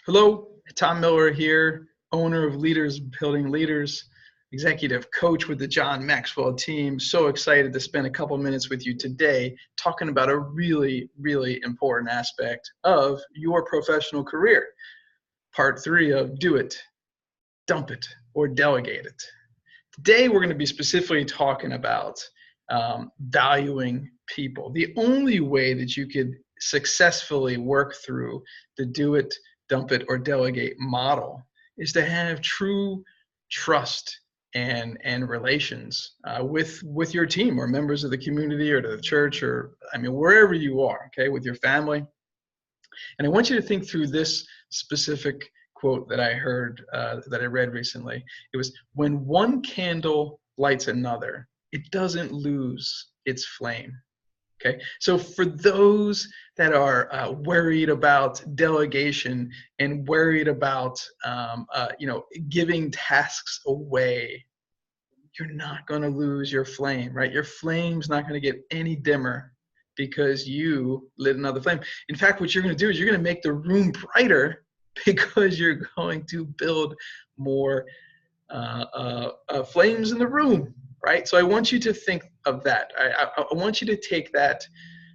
Hello, Tom Miller here, owner of Leaders Building Leaders, executive coach with the John Maxwell team. So excited to spend a couple minutes with you today talking about a really, really important aspect of your professional career. Part 3 of Do It, Dump It, or Delegate It. Today, we're going to be specifically talking about valuing people. The only way that you could successfully work through the do it, dump it, or delegate model is to have true trust and relations with your team or members of the community or to the church or wherever you are, okay, with your family. And I want you to think through this specific quote that I heard, that I read recently. It was, when one candle lights another, it doesn't lose its flame. Okay, so for those that are worried about delegation and worried about giving tasks away, you're not going to lose your flame, right? Your flame's not going to get any dimmer because you lit another flame. In fact, what you're going to do is you're going to make the room brighter because you're going to build more flames in the room, right? So I want you to think of that. I want you to take that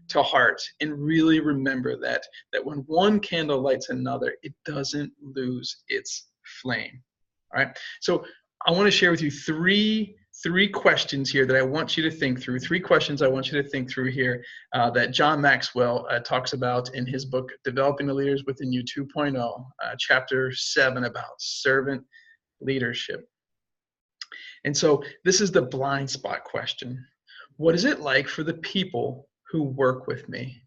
to heart and really remember that when one candle lights another, it doesn't lose its flame. All right. So I want to share with you three questions here that I want you to think through. 3 questions I want you to think through here that John Maxwell talks about in his book, Developing the Leaders Within You 2.0, chapter 7, about servant leadership. And so this is the blind spot question. What is it like for the people who work with me?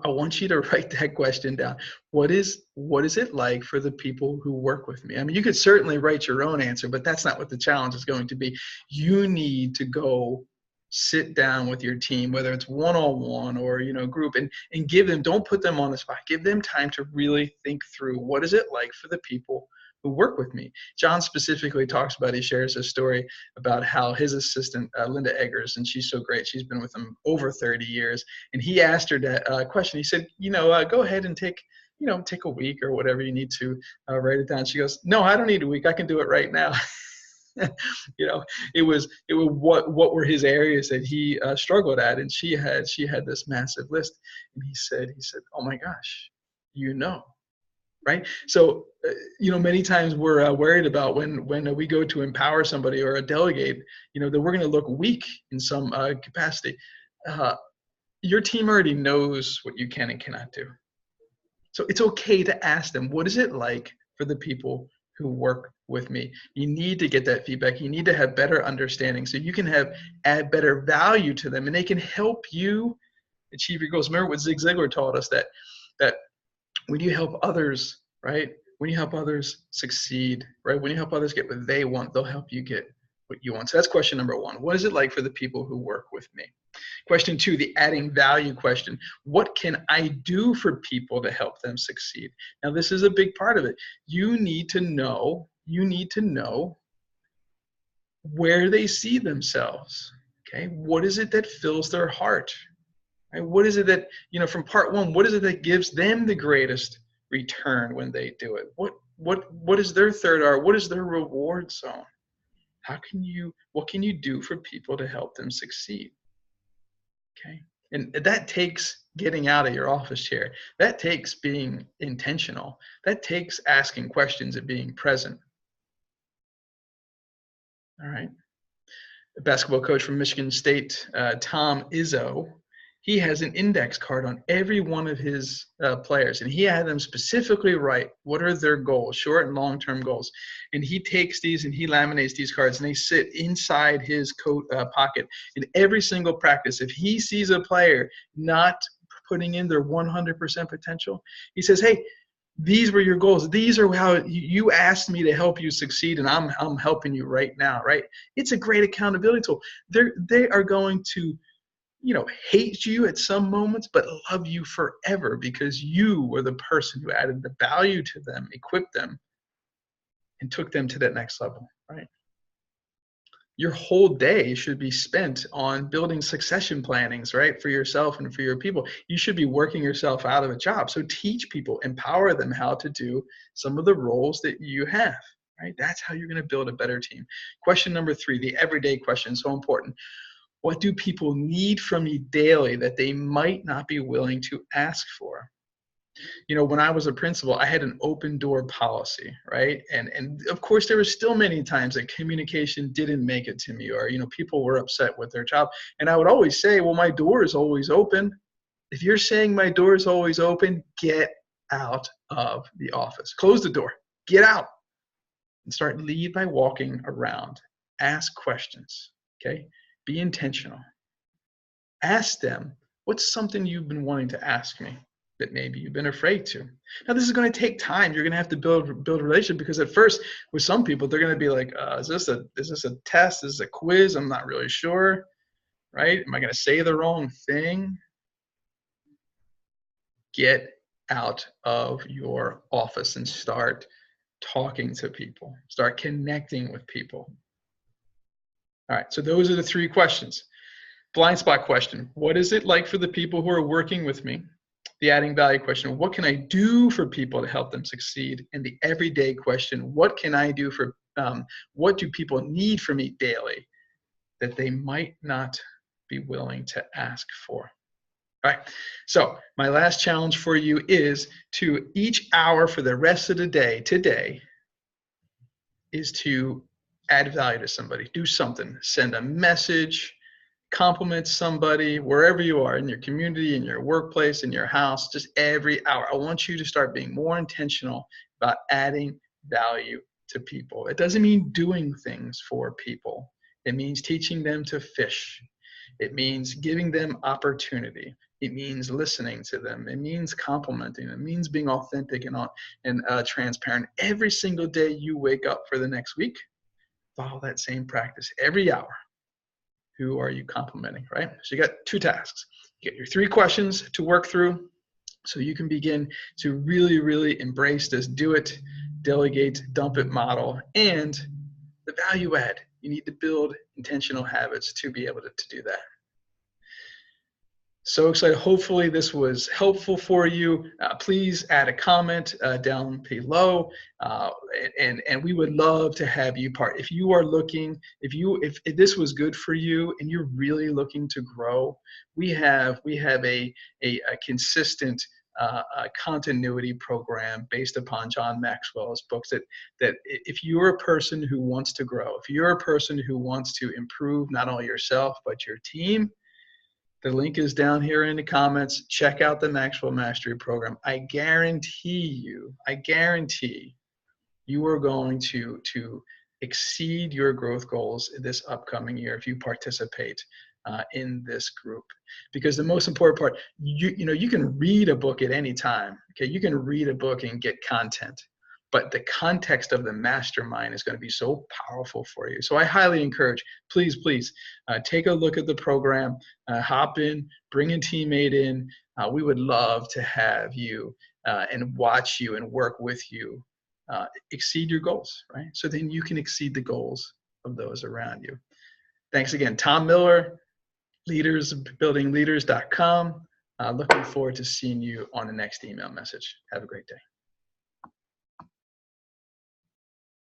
I want you to write that question down. What is it like for the people who work with me? I mean, you could certainly write your own answer, but that's not what the challenge is going to be. You need to go sit down with your team, whether it's one-on-one or group, and give them, don't put them on the spot. Give them time to really think through, what is it like for the people who work with me? John specifically talks about, he shares a story about how his assistant, Linda Eggers, and she's so great, she's been with him over 30 years, and he asked her that question. He said, go ahead and take a week or whatever you need to write it down. She goes, no, I don't need a week. I can do it right now. It was what were his areas that he struggled at, and she had this massive list, and he said, oh my gosh, right? So, many times we're worried about when we go to empower somebody or a delegate, that we're going to look weak in some capacity. Your team already knows what you can and cannot do. So it's okay to ask them, what is it like for the people who work with me? You need to get that feedback. You need to have better understanding so you can add better value to them, and they can help you achieve your goals. Remember what Zig Ziglar taught us, that when you help others, right? When you help others succeed, right? When you help others get what they want, they'll help you get what you want. So that's question number 1. What is it like for the people who work with me? Question 2, the adding value question. What can I do for people to help them succeed? Now, this is a big part of it. You need to know where they see themselves. Okay, what is it that fills their heart? Right? What is it that, from part 1, what is it that gives them the greatest return when they do it? What is their third R? What is their reward zone? What can you do for people to help them succeed? Okay. And that takes getting out of your office chair. That takes being intentional. That takes asking questions and being present. All right. A basketball coach from Michigan State, Tom Izzo, he has an index card on every one of his players, and he had them specifically write what are their goals, short and long-term goals. And he takes these and he laminates these cards, and they sit inside his coat pocket. In every single practice, if he sees a player not putting in their 100% potential, he says, hey, these were your goals. These are how you asked me to help you succeed, and I'm helping you right now, right? It's a great accountability tool. They are going to hate you at some moments, but love you forever because you were the person who added the value to them, equipped them, and took them to that next level, right? Your whole day should be spent on building succession plannings, right, for yourself and for your people. You should be working yourself out of a job. So teach people, empower them how to do some of the roles that you have, right? That's how you're going to build a better team. Question number 3, the everyday question, so important. What do people need from you daily that they might not be willing to ask for? You know, when I was a principal, I had an open door policy, right? And of course, there were still many times that communication didn't make it to me, or, you know, people were upset with their child. And I would always say, well, my door is always open. If you're saying my door is always open, get out of the office. Close the door. Get out and start lead by walking around. Ask questions, okay? Be intentional. Ask them, what's something you've been wanting to ask me that maybe you've been afraid to? Now, this is going to take time. You're going to have to build a relationship, because at first, with some people, they're going to be like, is this a test? Is this a quiz? I'm not really sure, right? Am I going to say the wrong thing? Get out of your office and start talking to people. Start connecting with people. All right, so those are the 3 questions. Blind spot question. What is it like for the people who are working with me? The adding value question. What can I do for people to help them succeed? And the everyday question. What can I do for, what do people need from me daily that they might not be willing to ask for? All right. So my last challenge for you is to each hour for the rest of the day today is to add value to somebody. Do something. Send a message. Compliment somebody wherever you are, in your community, in your workplace, in your house, just every hour. I want you to start being more intentional about adding value to people. It doesn't mean doing things for people. It means teaching them to fish. It means giving them opportunity. It means listening to them. It means complimenting. It means being authentic and transparent. Every single day you wake up for the next week, follow that same practice every hour. Who are you complimenting, right? So you got 2 tasks. You get your 3 questions to work through so you can begin to really, really embrace this do it, delegate, dump it model, and the value add. You need to build intentional habits to be able to do that. So excited. Hopefully this was helpful for you. Please add a comment down below, and we would love to have you part. If you are looking, if this was good for you and you're really looking to grow, we have a consistent continuity program based upon John Maxwell's books that if you're a person who wants to grow, if you're a person who wants to improve not only yourself but your team, the link is down here in the comments. Check out the Maxwell Mastery Program. I guarantee you are going to exceed your growth goals this upcoming year if you participate in this group. Because the most important part, you can read a book at any time. Okay, you can read a book and get content, but the context of the mastermind is going to be so powerful for you. So I highly encourage, please take a look at the program, hop in, bring a teammate in. We would love to have you and watch you and work with you exceed your goals, right? So then you can exceed the goals of those around you. Thanks again. Tom Miller, leadersbuildingleaders.com. Looking forward to seeing you on the next email message. Have a great day.